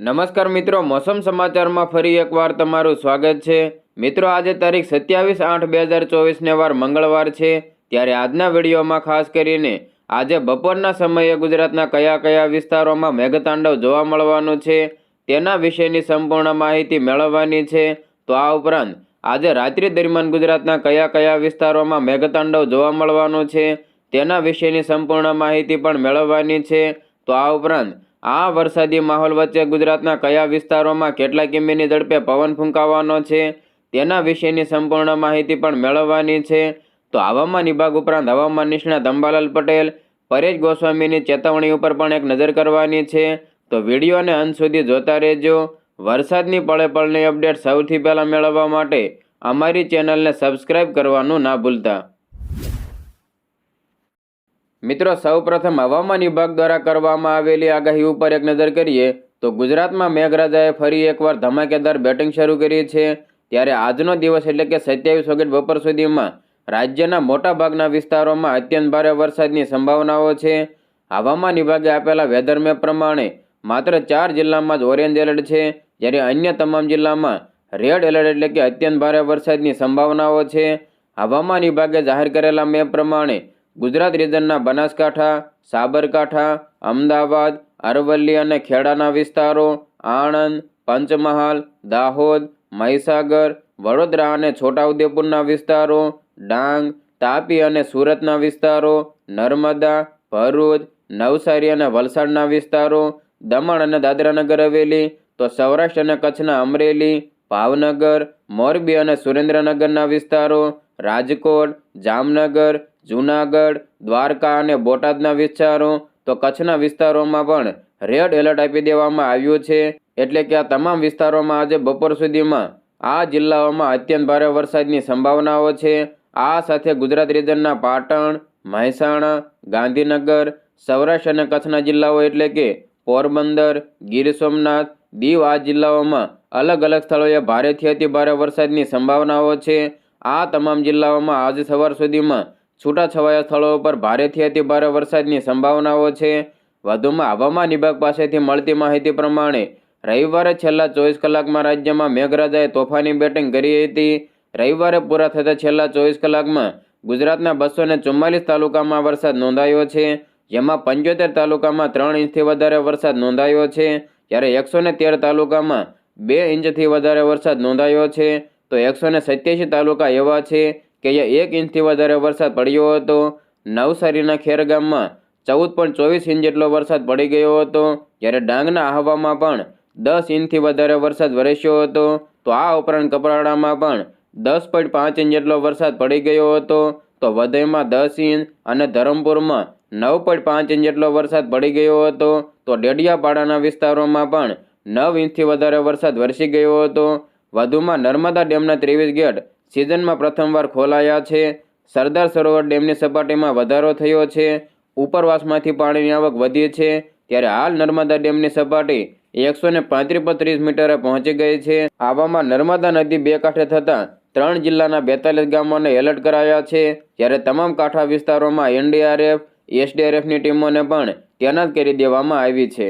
નમસ્કાર મિત્રો, મોસમ સમાચારમાં ફરી એકવાર તમારું સ્વાગત છે। મિત્રો, આજે તારીખ 27/8/2024 વાર મંગળવાર છે। ત્યારે આજના વિડીયોમાં ખાસ કરીને આજે બપોરના સમયે ગુજરાતના કયા કયા વિસ્તારોમાં મેઘતાંડવ જોવા મળવાનું છે તેના વિશેની સંપૂર્ણ માહિતી મેળવવાની છે। તો આ ઉપરાંત આજે રાત્રિ દરમિયાન ગુજરાતના કયા કયા વિસ્તારોમાં મેઘતાંડવ જોવા મળવાનું છે તેના વિશેની સંપૂર્ણ માહિતી પણ મેળવવાની છે। તો આ ઉપરાંત આ વરસાદી માહોલ વચ્ચે ગુજરાતના કયા વિસ્તારોમાં કેટલા કિમીની ઝડપે પવન ફૂંકાવાનો છે તેના વિશેની સંપૂર્ણ માહિતી પણ મેળવવાની છે। તો હવામાન વિભાગ ઉપરાંત હવામાન નિષ્ણાત અંબાલાલ પટેલ, પરેશ ગોસ્વામીની ચેતવણી ઉપર પણ એક નજર કરવાની છે। તો વિડીયોને અંત સુધી જોતા રહેજો। વરસાદની પળે પળની અપડેટ સૌથી પહેલાં મેળવવા માટે અમારી ચેનલને સબસ્ક્રાઇબ કરવાનું ના ભૂલતા। મિત્રો, સૌપ્રથમ હવામાન વિભાગ દ્વારા કરવામાં આવેલી આગાહી ઉપર એક નજર કરીએ તો ગુજરાતમાં મેઘરાજાએ ફરી એકવાર ધમાકેદાર બેટિંગ શરૂ કરી છે। ત્યારે આજનો દિવસ એટલે કે 27 ઓગસ્ટ બપોર સુધીમાં રાજ્યના મોટાભાગના વિસ્તારોમાં અત્યંત ભારે વરસાદની સંભાવનાઓ છે। હવામાન વિભાગે આપેલા વેધર મેપ પ્રમાણે માત્ર 4 જિલ્લામાં જ ઓરેન્જ એલર્ટ છે, જ્યારે અન્ય તમામ જિલ્લામાં રેડ એલર્ટ એટલે કે અત્યંત ભારે વરસાદની સંભાવનાઓ છે। હવામાન વિભાગે જાહેર કરેલા મેપ પ્રમાણે ગુજરાત રીજનના બનાસકાંઠા, સાબરકાંઠા, અમદાવાદ, અરવલ્લી અને ખેડાના વિસ્તારો, આણંદ, પંચમહાલ, દાહોદ, મહીસાગર, વડોદરા અને છોટાઉદેપુરના વિસ્તારો, ડાંગ, તાપી અને સુરતના વિસ્તારો, નર્મદા, ભરૂચ, નવસારી અને વલસાડના વિસ્તારો, દમણ અને દાદરાનગર હવેલી, તો સૌરાષ્ટ્ર અને કચ્છના અમરેલી, ભાવનગર, મોરબી અને સુરેન્દ્રનગરના વિસ્તારો, રાજકોટ, જામનગર, જૂનાગઢ, દ્વારકા અને બોટાદના વિસ્તારો, તો કચ્છના વિસ્તારોમાં પણ રેડ એલર્ટ આપી દેવામાં આવ્યું છે। એટલે કે આ તમામ વિસ્તારોમાં આજે બપોર સુધીમાં આ જિલ્લાઓમાં અત્યંત ભારે વરસાદની સંભાવનાઓ છે। આ સાથે ગુજરાત રીજનના પાટણ, મહેસાણા, ગાંધીનગર, સૌરાષ્ટ્ર અને કચ્છના જિલ્લાઓ એટલે કે પોરબંદર, ગીર સોમનાથ, દીવ આ જિલ્લાઓમાં અલગ અલગ સ્થળોએ ભારેથી અતિ ભારે વરસાદની સંભાવનાઓ છે। આ તમામ જિલ્લાઓમાં આજે સવાર સુધીમાં છૂટાછવાયા સ્થળો પર ભારેથી અતિ ભારે વરસાદની સંભાવનાઓ છે। વધુમાં હવામાન વિભાગ પાસેથી મળતી માહિતી પ્રમાણે રવિવારે છેલ્લા 24 કલાકમાં રાજ્યમાં મેઘરાજાએ તોફાની બેટિંગ કરી હતી। રવિવારે પૂરા થતા છેલ્લા 24 કલાકમાં ગુજરાતના 244 તાલુકામાં વરસાદ નોંધાયો છે, જેમાં 75 તાલુકામાં 3 ઇંચથી વધારે વરસાદ નોંધાયો છે, જ્યારે 113 તાલુકામાં 2 ઇંચથી વધારે વરસાદ નોંધાયો છે। તો 187 તાલુકા એવા છે કે જ્યાં 1 ઇંચથી વધારે વરસાદ પડ્યો હતો। નવસારીના ખેરગામમાં 14.24 ઇંચ જેટલો વરસાદ પડી ગયો હતો, જ્યારે ડાંગના આહવામાં પણ 10 ઇંચથી વધારે વરસાદ વરસ્યો હતો। તો આ ઉપરાંત કપરાડામાં પણ 10.5 ઇંચ જેટલો વરસાદ પડી ગયો હતો, તો વધઈમાં 10 ઇંચ અને ધરમપુરમાં 9.5 ઇંચ જેટલો વરસાદ પડી ગયો હતો। તો ડેડિયાપાડાના વિસ્તારોમાં પણ 9 ઇંચથી વધારે વરસાદ વરસી ગયો હતો। વધુમાં નર્મદા ડેમના 23 ગેટ સિઝનમાં પ્રથમવાર ખોલાયા છે। સરદાર સરોવર ડેમની સપાટીમાં વધારો થયો છે, ઉપરવાસમાંથી પાણીની આવક વધી છે, ત્યારે હાલ નર્મદા ડેમની સપાટી 135 મીટરે પહોંચી ગઈ છે। આવામાં નર્મદા નદી બે કાંઠે થતાં 3 જિલ્લાના 42 ગામોને એલર્ટ કરાયા છે, જ્યારે તમામ કાંઠા વિસ્તારોમાં એનડીઆરએફ, એસડીઆરએફની ટીમોને પણ તૈનાત કરી દેવામાં આવી છે।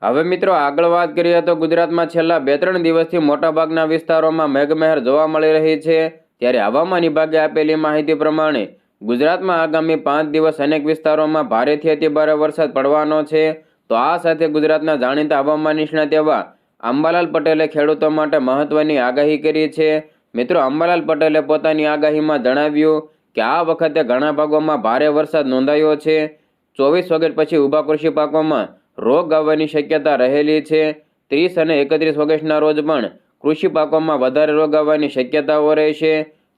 હવે મિત્રો, આગળ વાત કરીએ તો ગુજરાતમાં છેલ્લા 2-3 દિવસથી મોટાભાગના વિસ્તારોમાં મેઘમહેર જોવા મળી રહી છે। ત્યારે હવામાન વિભાગે આપેલી માહિતી પ્રમાણે ગુજરાતમાં આગામી 5 દિવસ અનેક વિસ્તારોમાં ભારેથી અતિ ભારે વરસાદ પડવાનો છે। તો આ સાથે ગુજરાતના જાણીતા હવામાન નિષ્ણાત એવા અંબાલાલ પટેલે ખેડૂતો માટે મહત્વની આગાહી કરી છે। મિત્રો, અંબાલાલ પટેલે પોતાની આગાહીમાં જણાવ્યું કે આ વખતે ઘણા ભાગોમાં ભારે વરસાદ નોંધાયો છે। 24 ઓગસ્ટ પછી ઊભા કૃષિ પાકોમાં રોગ આવવાની શક્યતા રહેલી છે। 30 અને 31 ઓગસ્ટના રોજ પણ કૃષિ પાકોમાં વધારે રોગ આવવાની શક્યતાઓ રહેશે।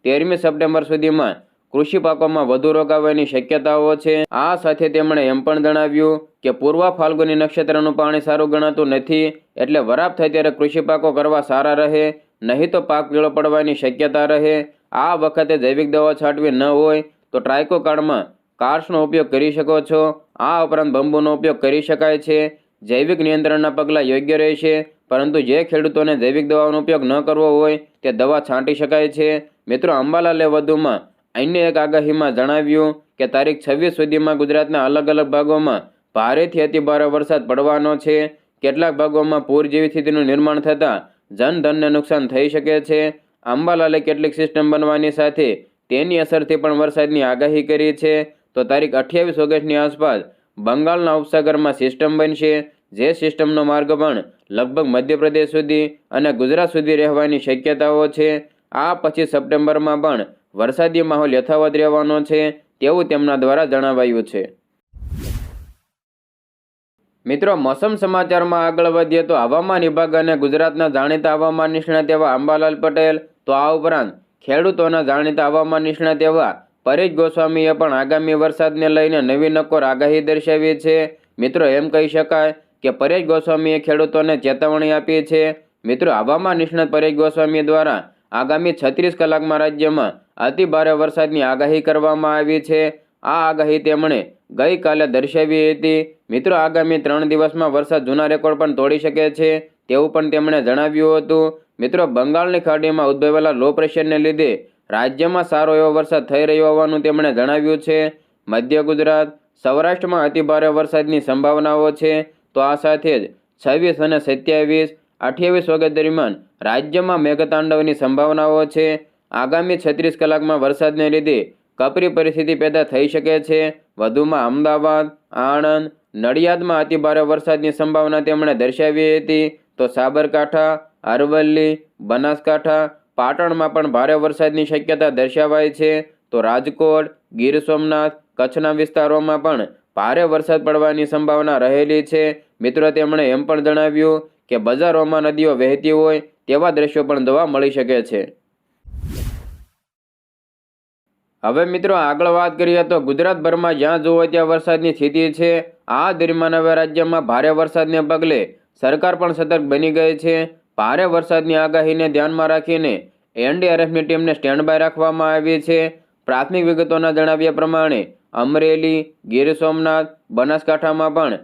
13મી સપ્ટેમ્બર સુધીમાં કૃષિ પાકોમાં વધુ રોગ આવવાની શક્યતાઓ છે। આ સાથે તેમણે એમ પણ જણાવ્યું કે પૂર્વ ફાલ્ગુની નક્ષત્રનું પાણી સારું ગણાતું નથી, એટલે વરાપ થાય ત્યારે કૃષિ પાકો કરવા સારા રહે, નહીં તો પાક પીળો પડવાની શક્યતા રહે। આ વખતે જૈવિક દવા છાંટવી ન હોય તો ટ્રાયકોકાર્ડમાં કાર્સનો ઉપયોગ કરી શકો છો। આ ઉપરાંત બંબુનો ઉપયોગ કરી શકાય છે। જૈવિક નિયંત્રણના પગલાં યોગ્ય રહેશે, પરંતુ જે ખેડૂતોને જૈવિક દવાનો ઉપયોગ ન કરવો હોય તે દવા છાંટી શકાય છે। મિત્રો, અંબાલાલે વધુમાં અન્ય એક આગાહીમાં જણાવ્યું કે તારીખ 26 સુધીમાં ગુજરાતના અલગ અલગ ભાગોમાં ભારેથી અતિભારે વરસાદ પડવાનો છે. કેટલાક ભાગોમાં પૂર જેવી સ્થિતિનું નિર્માણ થતાં જનધનને નુકસાન થઈ શકે છે. અંબાલાલે કેટલીક સિસ્ટમ બનવાની સાથે તેની અસરથી પણ વરસાદની આગાહી કરી છે. તો તારીખ 28 ઓગસ્ટની આસપાસ બંગાળના ઉપસાગરમાં સિસ્ટમ બનશે, જે સિસ્ટમનો માર્ગ પણ લગભગ મધ્યપ્રદેશ સુધી અને ગુજરાત સુધી રહેવાની શક્યતાઓ છે. આ પછી સપ્ટેમ્બરમાં પણ વરસાદી માહોલ યથાવત રહેવાનો છે તેવું તેમના દ્વારા જણાવાયું છે. મિત્રો, મોસમ સમાચારમાં આગળ વધીએ તો હવામાન વિભાગ અને ગુજરાતના જાણીતા હવામાન નિષ્ણાત એવા અંબાલાલ પટેલ, તો આ ઉપરાંત ખેડૂતોના જાણીતા હવામાન નિષ્ણાત એવા પરેશ ગોસ્વામીએ પણ આગામી વરસાદને લઈને નવી નક્કોર આગાહી દર્શાવી છે. મિત્રો, એમ કહી શકાય કે પરેશ ગોસ્વામીએ ખેડૂતોને ચેતવણી આપી છે. મિત્રો, હવામાન નિષ્ણાત પરેશ ગોસ્વામી દ્વારા આગામી 36 કલાકમાં રાજ્યમાં અતિભારે વરસાદની આગાહી કરવામાં આવી છે. આ આગાહી તેમણે ગઈકાલે દર્શાવી હતી. મિત્રો, આગામી 3 દિવસમાં વરસાદ જૂના રેકોર્ડ પણ તોડી શકે છે તેવું પણ તેમણે જણાવ્યું હતું. મિત્રો, બંગાળની ખાડીમાં ઉદ્ભવેલા લો પ્રેશરને લીધે રાજ્યમાં સારો એવો વરસાદ થઈ રહ્યો હોવાનું તેમણે જણાવ્યું છે. મધ્ય ગુજરાત, સૌરાષ્ટ્રમાં અતિભારે વરસાદની સંભાવનાઓ છે. તો આ સાથે જ 26 અને 27, 28 ઓગસ્ટ દરમિયાન રાજ્યમાં મેઘતાંડવની સંભાવનાઓ છે. આગામી 36 કલાકમાં વરસાદને લીધે કપરી પરિસ્થિતિ પેદા થઈ શકે છે. વધુમાં અમદાવાદ, આણંદ, નડિયાદમાં અતિભારે વરસાદની સંભાવના તેમણે દર્શાવી હતી. તો સાબરકાંઠા, અરવલ્લી, બનાસકાંઠા, પાટણમાં પણ ભારે વરસાદની શક્યતા દર્શાવાઈ છે. તો રાજકોટ, ગીર સોમનાથ, કચ્છના વિસ્તારોમાં પણ ભારે વરસાદ પડવાની સંભાવના રહેલી છે. મિત્રો, તેમણે એમ પણ જણાવ્યું કે બજારોમાં નદીઓ વહેતી હોય તેવા દ્રશ્યો પણ જોવા મળી શકે છે. હવે મિત્રો, આગળ વાત કરીએ તો ગુજરાતભરમાં જ્યાં જુઓ ત્યાં વરસાદની સ્થિતિ છે. આ દરમિયાન હવે રાજ્યમાં ભારે વરસાદને પગલે સરકાર પણ સતર્ક બની ગઈ છે. ભારે વરસાદની આગાહીને ધ્યાનમાં રાખીને એનડીઆરએફની ટીમને સ્ટેન્ડ બાય રાખવામાં આવી છે. પ્રાથમિક વિગતોના જણાવ્યા પ્રમાણે અમરેલી, ગીર સોમનાથ, બનાસકાંઠામાં પણ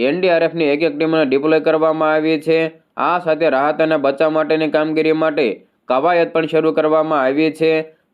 એનડીઆરએફની એક ટીમને ડિપ્લોય કરવામાં આવી છે. આ સાથે રાહત અને બચાવ માટેની કામગીરી માટે કવાયત પણ શરૂ કરવામાં આવી છે.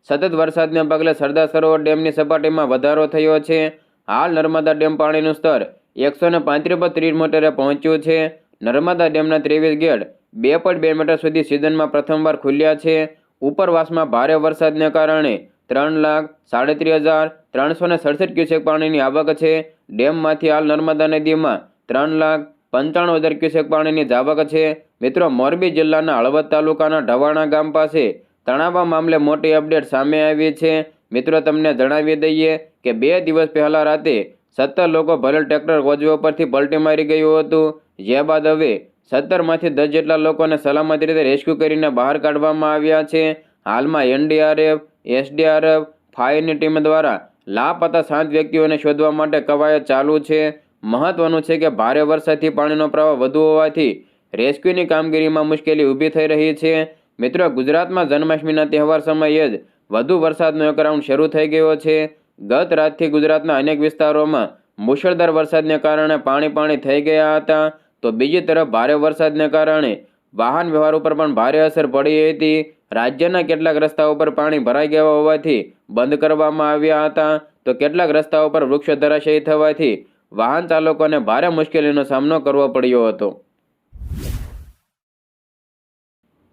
સતત વરસાદને પગલે સરદાર સરોવર ડેમની સપાટીમાં વધારો થયો છે. હાલ નર્મદા ડેમ પાણીનું સ્તર 135 મીટરે પહોંચ્યું છે. નર્મદા ડેમના 23 ગેટ 2.2 મીટર સુધી સિઝનમાં પ્રથમવાર ખુલ્યા છે. ઉપરવાસમાં ભારે વરસાદને કારણે 3,37,367 ક્યુસેક પાણીની આવક છે. ડેમમાંથી હાલ નર્મદા નદીમાં 3,95,000 ક્યુસેક પાણીની આવક છે. મિત્રો, મોરબી જિલ્લાના હળવદ તાલુકાના ઢવાણા ગામ પાસે તણાવા મામલે મોટી અપડેટ સામે આવી છે. મિત્રો, તમને જણાવી દઈએ કે 2 દિવસ પહેલા રાતે 17 લોકો ભરેલ ટ્રેક્ટર કોઝવે પરથી પલટી મારી ગયું હતું. જે બાદ હવે 17માંથી 10 જેટલા લોકોને સલામત રીતે રેસ્ક્યુ કરીને બહાર કાઢવામાં આવ્યા છે. હાલમાં એનડીઆરએફ, એસડીઆરએફ, ફાયરની ટીમ દ્વારા લાપતા 7 વ્યક્તિઓને શોધવા માટે કવાયત ચાલુ છે. મહત્વનું છે કે ભારે વરસાદથી પાણીનો પ્રવાહ વધુ હોવાથી રેસ્ક્યુની કામગીરીમાં મુશ્કેલી ઊભી થઈ રહી છે. મિત્રો, ગુજરાતમાં જન્માષ્ટમીના તહેવાર સમયે જ વધુ વરસાદનો એક રાઉન્ડ શરૂ થઈ ગયો છે. ગત રાતથી ગુજરાતના અનેક વિસ્તારોમાં મુશળધાર વરસાદને કારણે પાણી થઈ ગયા હતા. તો બીજી તરફ ભારે વરસાદને કારણે વાહન વ્યવહાર ઉપર પણ ભારે અસર પડી હતી. રાજ્યના કેટલાક રસ્તાઓ પર પાણી ભરાઈ ગયા હોવાથી બંધ કરવામાં આવ્યા હતા. તો કેટલાક રસ્તાઓ પર વૃક્ષો ધરાશયી થવાથી વાહન ચાલકોને ભારે મુશ્કેલીનો સામનો કરવો પડ્યો હતો.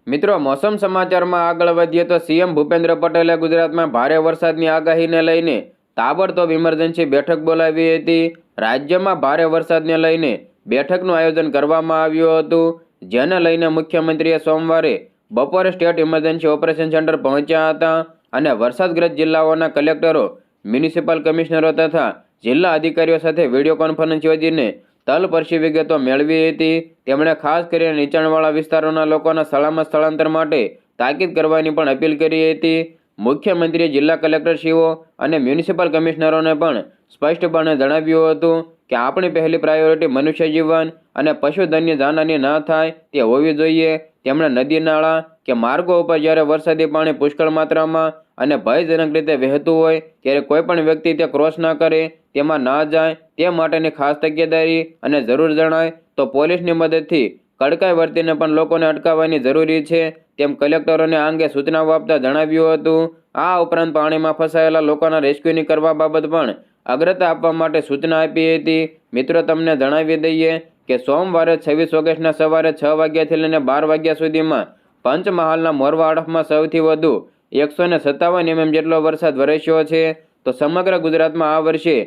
મિત્રો, મોસમ સમાચારમાં આગળ વધીએ તો સીએમ ભૂપેન્દ્ર પટેલે ગુજરાતમાં ભારે વરસાદની આગાહીને લઈને તાબડતોબ ઇમરજન્સી બેઠક બોલાવી હતી. રાજ્યમાં ભારે વરસાદને લઈને બેઠકનું આયોજન કરવામાં આવ્યું હતું, જેને લઈને મુખ્યમંત્રીએ સોમવારે બપોરે સ્ટેટ ઇમરજન્સી ઓપરેશન સેન્ટર પહોંચ્યા હતા અને વરસાદગ્રસ્ત જિલ્લાઓના કલેક્ટરો, મ્યુનિસિપલ કમિશનરો તથા જિલ્લા અધિકારીઓ સાથે વિડીયો કોન્ફરન્સ યોજીને તલપરસી વિગતો મેળવી હતી. તેમણે ખાસ કરીને નીચાણવાળા વિસ્તારોના લોકોના સલામત સ્થળાંતર માટે તાકીદ કરવાની પણ અપીલ કરી હતી. મુખ્યમંત્રીએ જિલ્લા કલેક્ટરશ્રીઓ અને મ્યુનિસિપલ કમિશનરોને પણ સ્પષ્ટપણે જણાવ્યું હતું કે આપણી પહેલી પ્રાયોરિટી મનુષ્ય જીવન અને પશુધનની જાનહાનિ ન થાય તે હોવી જોઈએ. તેમણે નદી, નાળા કે માર્ગો ઉપર જ્યારે વરસાદી પાણી પુષ્કળ માત્રામાં અને ભયજનક રીતે વહેતું હોય ત્યારે કોઈ પણ વ્યક્તિ તે ક્રોસ ન કરે, તેમાં ન જાય તે માટેની ખાસ તકેદારી અને જરૂર જણાય તો પોલીસની મદદથી કડકાઈ વર્તીને પણ લોકોને અટકાવવાની જરૂરી છે, તેમ કલેક્ટરોને આ અંગે સૂચનાઓ આપતા જણાવ્યું હતું. આ ઉપરાંત પાણીમાં ફસાયેલા લોકોના રેસ્ક્યુની કરવા બાબત પણ અગ્રતા આપવા માટે સૂચના આપી હતી। મિત્રો, તમને જણાવી દઈએ કે સોમવારે 26 ઓગસ્ટના સવારે 6 વાગ્યાથી લઈને 12 વાગ્યા સુધીમાં પંચમહાલના મોરવા હડફમાં સૌથી વધુ 157 mm જેટલો વરસાદ વરસ્યો છે। તો સમગ્ર ગુજરાતમાં આ વર્ષે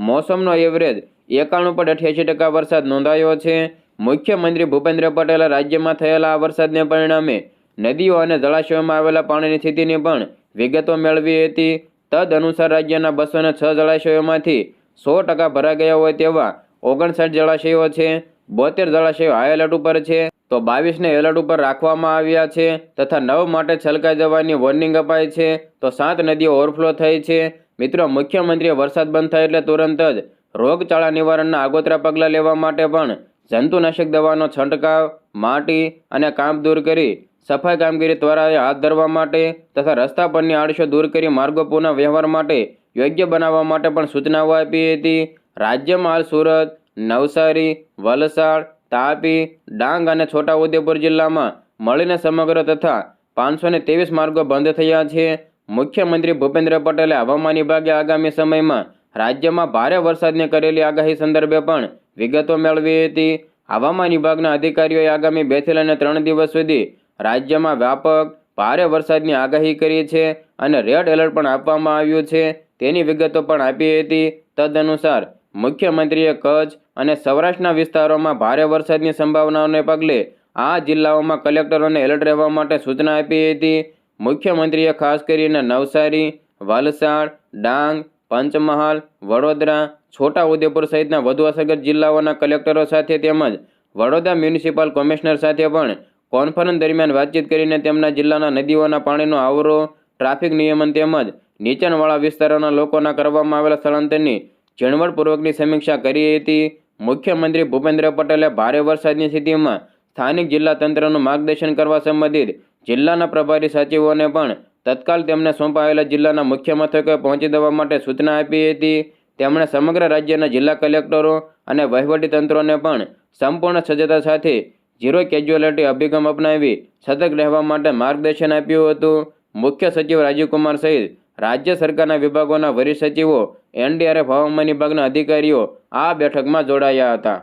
મોસમનો એવરેજ 91.88% વરસાદ નોંધાયો છે। મુખ્યમંત્રી ભૂપેન્દ્ર પટેલે રાજ્યમાં થયેલા આ વરસાદને પરિણામે નદીઓ અને જળાશયોમાં આવેલા પાણીની સ્થિતિની પણ વિગતો મેળવી હતી। તદઅનુસાર રાજ્યના 206 જળાશયોમાંથી 100% ભરાઈ ગયા હોય તેવા 59 જળાશયો છે। 72 જળાશયો હાઈ એલર્ટ ઉપર છે, તો 22ને એલર્ટ ઉપર રાખવામાં આવ્યા છે તથા 9 માટે છલકાઈ જવાની વોર્નિંગ અપાઈ છે, તો 7 નદીઓ ઓવરફ્લો થઈ છે। મિત્રો, મુખ્યમંત્રીએ વરસાદ બંધ થાય એટલે તુરંત જ રોગચાળા નિવારણના આગોતરા પગલાં લેવા માટે પણ જંતુનાશક દવાનો છંટકાવ, માટી અને કાંપ દૂર કરી સફાઈ કામગીરી ત્વરાએ હાથ ધરવા માટે તથા રસ્તા પરની આડશો દૂર કરી માર્ગો પુનઃ વ્યવહાર માટે યોગ્ય બનાવવા માટે પણ સૂચનાઓ આપી હતી। રાજ્યમાં હાલ સુરત, નવસારી, વલસાડ, તાપી, ડાંગ અને છોટાઉદેપુર જિલ્લામાં મળીને સમગ્ર તથા 523 માર્ગો બંધ થયા છે। મુખ્યમંત્રી ભૂપેન્દ્ર પટેલે હવામાન વિભાગે આગામી સમયમાં રાજ્યમાં ભારે વરસાદની કરેલી આગાહી સંદર્ભે પણ વિગતો મેળવી હતી। હવામાન વિભાગના અધિકારીઓએ આગામી 2 થી લઈને 3 દિવસ સુધી રાજ્યમાં વ્યાપક ભારે વરસાદની આગાહી કરી છે અને રેડ એલર્ટ પણ આપવામાં આવ્યું છે, તેની વિગતો પણ આપી હતી। તદઅનુસાર મુખ્યમંત્રીએ કચ્છ અને સૌરાષ્ટ્રના વિસ્તારોમાં ભારે વરસાદની સંભાવનાઓને પગલે આ જિલ્લાઓમાં કલેક્ટરોને એલર્ટ રહેવા માટે સૂચના આપી હતી। મુખ્યમંત્રીએ ખાસ કરીને નવસારી, વલસાડ, ડાંગ, પંચમહાલ, વડોદરા, છોટાઉદેપુર સહિતના વધુ અસરગ્રસ્ત જિલ્લાઓના કલેક્ટરો સાથે તેમજ વડોદરા મ્યુનિસિપલ કમિશનર સાથે પણ કોન્ફરન્સ દરમિયાન વાતચીત કરીને તેમના જિલ્લાના નદીઓના પાણીનો આવરો, ટ્રાફિક નિયમન તેમજ નીચાણવાળા વિસ્તારોના લોકોના કરવામાં આવેલા સ્થળાંતરની ઝીણવટપૂર્વકની સમીક્ષા કરી હતી। મુખ્યમંત્રી ભૂપેન્દ્ર પટેલે ભારે વરસાદની સ્થિતિમાં સ્થાનિક જિલ્લા તંત્રનું માર્ગદર્શન કરવા સંબંધિત જિલ્લાના પ્રભારી સચિવોને પણ તત્કાલ તેમને સોંપાયેલા જિલ્લાના મુખ્ય મથકે પહોંચી જવા માટે સૂચના આપી હતી। તેમણે સમગ્ર રાજ્યના જિલ્લા કલેક્ટરો અને વહીવટીતંત્રોને પણ સંપૂર્ણ સજ્જતા સાથે ઝીરો કેઝ્યુઅલિટી અભિગમ અપનાવી સતર્ક રહેવા માટે માર્ગદર્શન આપ્યું હતું। મુખ્ય સચિવ રાજીવકુમાર સહિત રાજ્ય સરકારના વિભાગોના વરિષ્ઠ સચિવો, NDRF, હવામાન વિભાગના અધિકારીઓ આ બેઠકમાં જોડાયા હતા।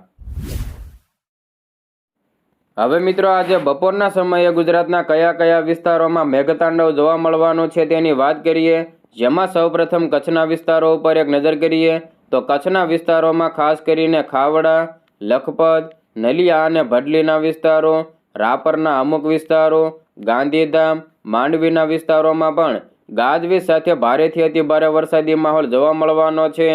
હવે મિત્રો, આજે બપોરના સમયે ગુજરાતના કયા કયા વિસ્તારોમાં મેઘતાંડવ જોવા મળવાનું છે તેની વાત કરીએ, જેમાં સૌપ્રથમ કચ્છના વિસ્તારો ઉપર એક નજર કરીએ તો કચ્છના વિસ્તારોમાં ખાસ કરીને ખાવડા, લખપત, નલિયા અને ભડલીના વિસ્તારો, રાપરના અમુક વિસ્તારો, ગાંધીધામ, માંડવીના વિસ્તારોમાં પણ ગાજવીજ સાથે ભારેથી અતિ ભારે વરસાદી માહોલ જોવા મળવાનો છે।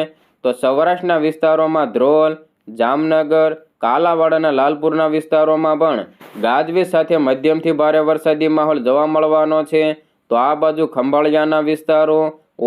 તો સૌરાષ્ટ્રના વિસ્તારોમાં ધ્રોલ, જામનગર, કાલાવાડ અને લાલપુરના વિસ્તારોમાં પણ ગાજવીજ સાથે મધ્યમથી ભારે વરસાદી માહોલ જોવા મળવાનો છે। તો આ બાજુ ખંભાળિયાના વિસ્તારો,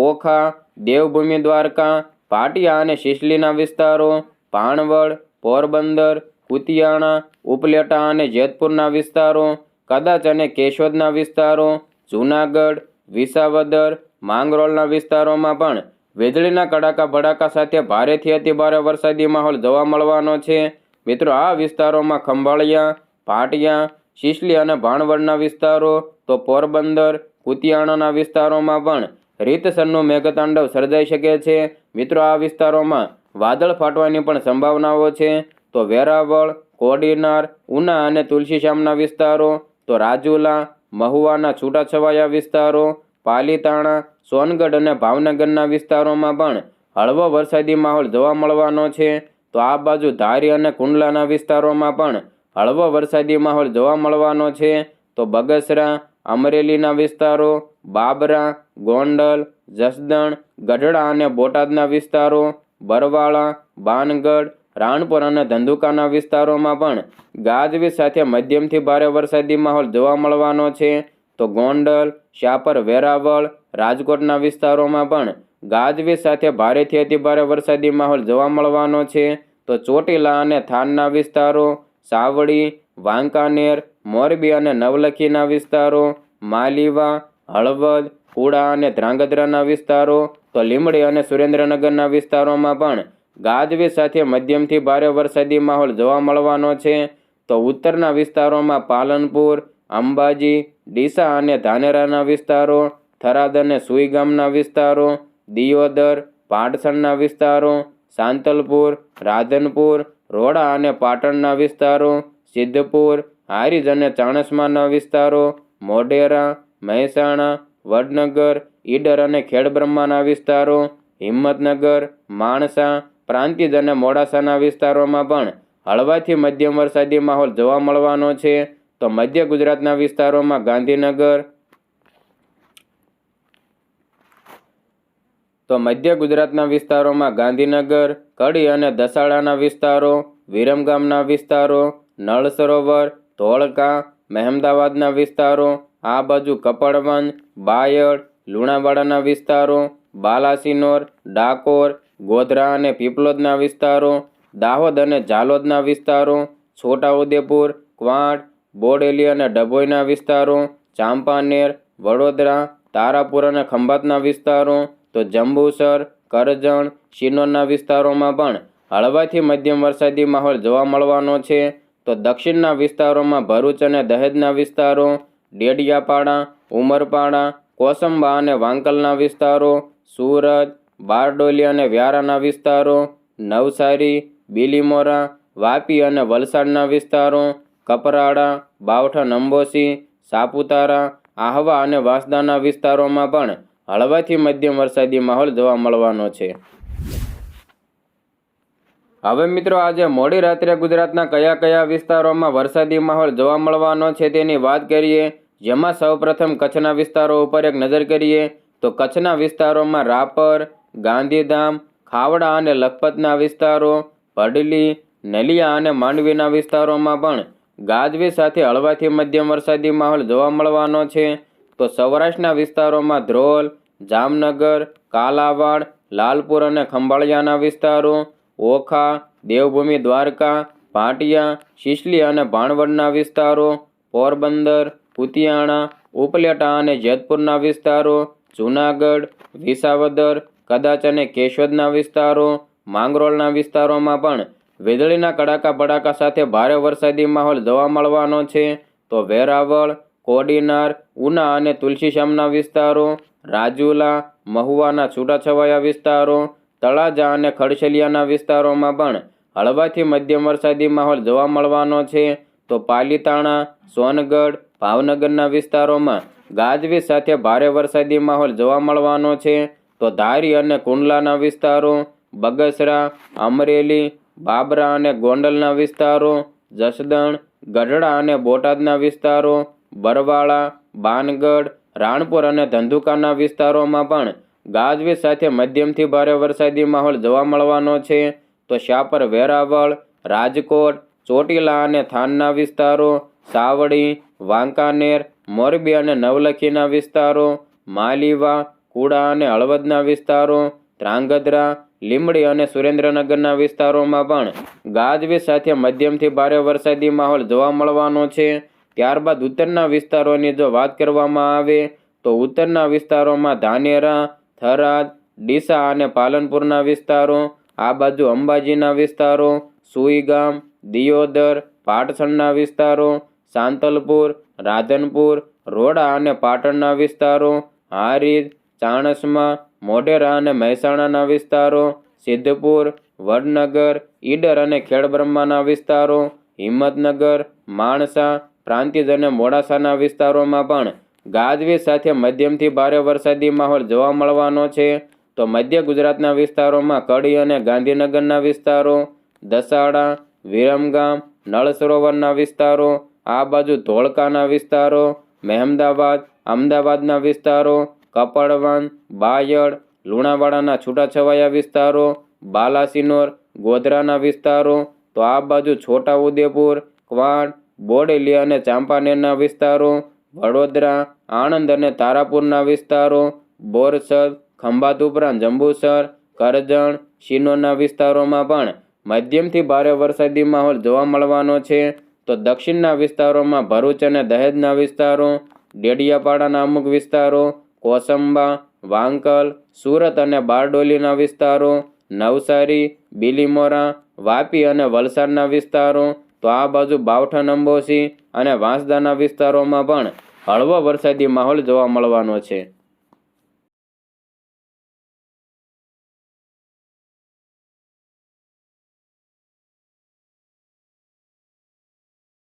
ઓખા, દેવભૂમિ દ્વારકા, પાટિયા અને શિશલીના વિસ્તારો, ભાણવડ, પોરબંદર, કુતિયાણા, ઉપલેટા અને જેતપુરના વિસ્તારો, કદાચ અને કેશોદના વિસ્તારો, જૂનાગઢ, વિસાવદર, માંગરોળના વિસ્તારોમાં પણ વીજળીના કડાકા ભડાકા સાથે ભારેથી અતિ ભારે વરસાદી માહોલ જોવા મળવાનો છે। મિત્રો, આ વિસ્તારોમાં ખંભાળિયા, પાટિયા, શિશલી અને ભાણવડના વિસ્તારો, તો પોરબંદર, કુતિયાણાના વિસ્તારોમાં પણ રીતસરનું મેઘતાંડવ સર્જાઈ શકે છે। મિત્રો, આ વિસ્તારોમાં વાદળ ફાટવાની પણ સંભાવનાઓ છે। તો વેરાવળ, કોડીનાર, ઉના અને તુલસીશ્યામના વિસ્તારો, તો રાજુલા, મહુવાના છૂટાછવાયા વિસ્તારો, પાલીતાણા, સોનગઢ અને ભાવનગરના વિસ્તારોમાં પણ હળવો વરસાદી માહોલ જોવા મળવાનો છે। તો આ બાજુ ધારી અને કુંડલાના વિસ્તારોમાં પણ હળવો વરસાદી માહોલ જોવા મળવાનો છે। તો બગસરા, અમરેલીના વિસ્તારો, બાબરા, ગોંડલ, જસદણ, ગઢડા અને બોટાદના વિસ્તારો, બરવાળા, બાનગઢ, રાણપુર અને ધંધુકાના વિસ્તારોમાં પણ ગાજવીજ સાથે મધ્યમથી ભારે વરસાદી માહોલ જોવા મળવાનો છે। તો ગોંડલ, શાપર, વેરાવળ, રાજકોટના વિસ્તારોમાં પણ ગાજવીજ સાથે ભારેથી અતિ ભારે વરસાદી માહોલ જોવા મળવાનો છે। તો ચોટીલા અને થાનના વિસ્તારો, સાવડી, વાંકાનેર, મોરબી અને નવલખીના વિસ્તારો, માલીવા, હળવદ, કુડા અને ધ્રાંગધ્રાના વિસ્તારો, તો લીંબડી અને સુરેન્દ્રનગરના વિસ્તારોમાં પણ ગાજવીજ સાથે મધ્યમથી ભારે વરસાદી માહોલ જોવા મળવાનો છે। તો ઉત્તરના વિસ્તારોમાં પાલનપુર, અંબાજી, ડીસા અને ધાનેરાના વિસ્તારો, થરાદ અને સુઈગામના વિસ્તારો, દિયોદર, પાટસણના વિસ્તારો, સાંતલપુર, રાધનપુર, રોડા અને પાટણના વિસ્તારો, સિદ્ધપુર, હારીજ અને ચાણસ્માના વિસ્તારો, મોઢેરા, મહેસાણા, વડનગર, ઈડર અને ખેડબ્રહ્માના વિસ્તારો, હિંમતનગર, માણસા, પ્રાંતિજ અને મોડાસાના વિસ્તારોમાં પણ હળવાથી મધ્યમ વરસાદી માહોલ જોવા મળવાનો છે. તો મધ્ય ગુજરાતના વિસ્તારોમાં ગાંધીનગર, કડી અને દસાડાના વિસ્તારો, વિરમગામના વિસ્તારો, નળ સરોવર, ધોળકા, મહેમદાવાદના વિસ્તારો, આ બાજુ કપડવંજ, બાયડ, લુણાવાડાના વિસ્તારો, બાલાસિનોર, ડાકોર, ગોધરા અને પીપલોદના વિસ્તારો, દાહોદ અને ઝાલોદના વિસ્તારો, છોટાઉદેપુર, ક્વાંટ, બોડેલી અને ડભોઈના વિસ્તારો, ચાંપાનેર, વડોદરા, તારાપુર અને ખંભાતના વિસ્તારો, તો જંબુસર, કરજણ, શિનોરના વિસ્તારોમાં પણ હળવાથી મધ્યમ વરસાદી માહોલ જોવા મળવાનો છે. તો દક્ષિણના વિસ્તારોમાં ભરૂચ અને દહેજના વિસ્તારો, ડેડિયાપાડા, ઉમરપાડા, કોસંબા અને વાંકલના વિસ્તારો, સુરત, બારડોલી અને વ્યારાના વિસ્તારો, નવસારી, બીલીમોરા, વાપી અને વલસાડના વિસ્તારો, કપરાડા, બાવઠા અંબોસી, સાપુતારા, આહવા અને વાંસદાના વિસ્તારોમાં પણ હળવાથી મધ્યમ વરસાદી માહોલ જોવા મળવાનો છે. હવે મિત્રો, આજે મોડી રાત્રે ગુજરાતના કયા કયા વિસ્તારોમાં વરસાદી માહોલ જોવા મળવાનો છે તેની વાત કરીએ. જેમાં સૌપ્રથમ કચ્છના વિસ્તારો ઉપર એક નજર કરીએ તો કચ્છના વિસ્તારોમાં રાપર, ગાંધીધામ, ખાવડા અને લખપતના વિસ્તારો, ભડલી, નલિયા અને માંડવીના વિસ્તારોમાં પણ ગાજવીજ સાથે હળવાથી મધ્યમ વરસાદી માહોલ જોવા મળવાનો છે. તો સૌરાષ્ટ્રના વિસ્તારોમાં ધ્રોલ, જામનગર, કાલાવાડ, લાલપુર અને ખંભાળિયાના વિસ્તારો, ઓખા, દેવભૂમિ દ્વારકા, ભાટિયા, શિશલી અને ભાણવડના વિસ્તારો, પોરબંદર, કુતિયાણા, ઉપલેટા અને જેતપુરના વિસ્તારો, જૂનાગઢ, વિસાવદર, કદાચ અને કેશોદના વિસ્તારો, માંગરોળના વિસ્તારોમાં પણ વીજળીના કડાકા ભડાકા સાથે ભારે વરસાદી માહોલ જોવા મળવાનો છે. તો વેરાવળ, કોડીનાર, ઉના અને તુલસીશ્યામના વિસ્તારો, રાજુલા, મહુવાના છૂટાછવાયા વિસ્તારો, તળાજા અને ખડસલિયાના વિસ્તારોમાં પણ હળવાથી મધ્યમ વરસાદી માહોલ જોવા મળવાનો છે. તો પાલીતાણા, સોનગઢ, ભાવનગરના વિસ્તારોમાં ગાજવીજ સાથે ભારે વરસાદી માહોલ જોવા મળવાનો છે. તો ધારી અને કુંડલાના વિસ્તારો, બગસરા, અમરેલી, બાબરા અને ગોંડલના વિસ્તારો, જસદણ, ગઢડા અને બોટાદના વિસ્તારો, બરવાળા, બાનગઢ, રાણપુર અને ધંધુકાના વિસ્તારોમાં પણ ગાજવીજ સાથે મધ્યમથી ભારે વરસાદી માહોલ જોવા મળવાનો છે. તો શાપર, વેરાવળ, રાજકોટ, ચોટીલા અને થાનના વિસ્તારો, સાવડી, વાંકાનેર, મોરબી અને નવલખીના વિસ્તારો, માલીવા, કુડા અને હળવદના વિસ્તારો, ધ્રાંગધ્રા, લીંબડી અને સુરેન્દ્રનગરના વિસ્તારોમાં પણ ગાજવીજ સાથે મધ્યમથી ભારે વરસાદી માહોલ જોવા મળવાનો છે. ત્યારબાદ ઉત્તરના વિસ્તારોની જો વાત કરવામાં આવે તો ઉત્તરના વિસ્તારોમાં ધાનેરા, થરાદ, ડીસા અને પાલનપુરના વિસ્તારો, આ બાજુ અંબાજીના વિસ્તારો, સુઈગામ, દિયોદર, પાટસણના વિસ્તારો, સાંતલપુર, રાધનપુર, રોડા અને પાટણના વિસ્તારો, હારીજ, ચાણસ્મા, મોઢેરા અને મહેસાણાના વિસ્તારો, સિદ્ધપુર, વડનગર, ઈડર અને ખેડબ્રહ્માના વિસ્તારો, હિંમતનગર, માણસા, પ્રાંતિજ અને મોડાસાના વિસ્તારોમાં પણ ગાજવીજ સાથે મધ્યમથી ભારે વરસાદી માહોલ જોવા મળવાનો છે. તો મધ્ય ગુજરાતના વિસ્તારોમાં કડી અને ગાંધીનગરના વિસ્તારો, દસાડા, વિરમગામ, નળ સરોવરના વિસ્તારો, આ બાજુ ધોળકાના વિસ્તારો, મહેમદાવાદ, અમદાવાદના વિસ્તારો, કપડવંજ, બાયડ, લુણાવાડાના છૂટાછવાયા વિસ્તારો, બાલાસિનોર, ગોધરાના વિસ્તારો, તો આ બાજુ છોટાઉદેપુર, ક્વાંટ, બોડેલી અને ચાંપાનેરના વિસ્તારો, વડોદરા, આણંદ અને તારાપુરના વિસ્તારો, બોરસદ, ખંભાત ઉપરાંત જંબુસર, કરજણ, શિનોરના વિસ્તારોમાં પણ મધ્યમથી ભારે વરસાદી માહોલ જોવા મળવાનો છે. તો દક્ષિણના વિસ્તારોમાં ભરૂચ અને દહેજના વિસ્તારો, ડેડિયાપાડાના અમુક વિસ્તારો, કોસંબા, વાંકલ, સુરત અને બારડોલીના વિસ્તારો, નવસારી, બીલીમોરા, વાપી અને વલસાડના વિસ્તારો, તો આ બાજુ બાવઠા અંબોસી અને વાંસદાના વિસ્તારોમાં પણ હળવો વરસાદી માહોલ જોવા મળવાનો છે.